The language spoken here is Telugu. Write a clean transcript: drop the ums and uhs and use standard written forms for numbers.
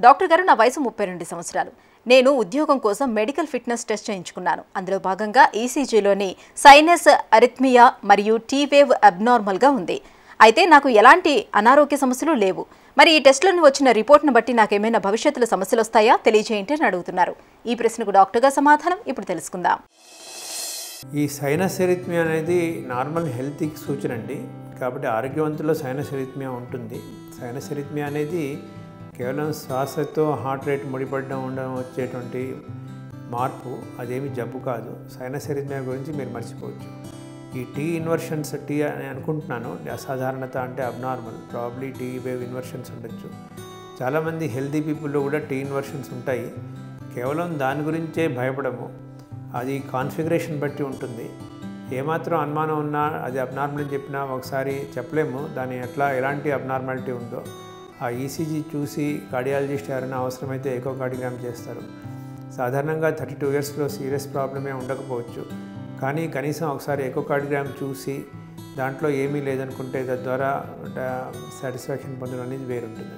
డాక్టర్ గారు, నా వయసు 32 సంవత్సరాలు. నేను ఉద్యోగం కోసం మెడికల్ ఫిట్నెస్ టెస్ట్ చేయించుకున్నాను. అందులో భాగంగా ఈసీజీలోని సైనస్ అరిథ్మియా మరియు టీ వేవ్ అబ్నార్మల్గా ఉంది. అయితే నాకు ఎలాంటి అనారోగ్య సమస్యలు లేవు. మరి ఈ టెస్టులను వచ్చిన రిపోర్ట్ను బట్టి నాకేమైనా భవిష్యత్తులో సమస్యలు వస్తాయా తెలియజేయండి అని అడుగుతున్నారు. ఈ ప్రశ్నకు డాక్టర్గా సమాధానం ఇప్పుడు తెలుసుకుందాం. ఈ సైనస్ ఎరిథ్మియా అనేది నార్మల్ హెల్త్కి సూచన అండి. కాబట్టి ఆరోగ్యవంతుల్లో సైనస్ ఎరిథ్మియా ఉంటుంది. సైనస్ ఎరిథ్మియా అనేది కేవలం శ్వాసతో హార్ట్ రేట్ ముడిపడడం ఉండడం వచ్చేటువంటి మార్పు, అదేమి జబ్బు కాదు. సైనస్ ఎరిథ్మియా గురించి మీరు మర్చిపోవచ్చు. ఈ టీ ఇన్వర్షన్స్, టీ అని అనుకుంటున్నాను, అసాధారణత అంటే abnormal, probably T wave inversions ఉండొచ్చు. చాలామంది హెల్తీ పీపుల్లో కూడా టీ ఇన్వర్షన్స్ ఉంటాయి. కేవలం దాని గురించే భయపడము. అది కాన్ఫిగరేషన్ బట్టి ఉంటుంది. ఏమాత్రం అనుమానం ఉన్నా అది అబ్నార్మల్ అని చెప్పినా ఒకసారి చెప్పలేము దాని ఎలాంటి అబ్నార్మాలిటీ ఉందో. ఆ ఈసీజీ చూసి కార్డియాలజిస్ట్ ఎవరైనా అవసరమైతే ఎకోకార్డియోగ్రామ్ చేస్తారు. సాధారణంగా 32 ఇయర్స్లో సీరియస్ ప్రాబ్లమే ఉండకపోవచ్చు, కానీ కనీసం ఒకసారి ఎకోకార్డియోగ్రామ్ చూసి దాంట్లో ఏమీ లేదనుకుంటే తద్వారా సాటిస్ఫాక్షన్ పొందడం అనేది వేరుంటుంది.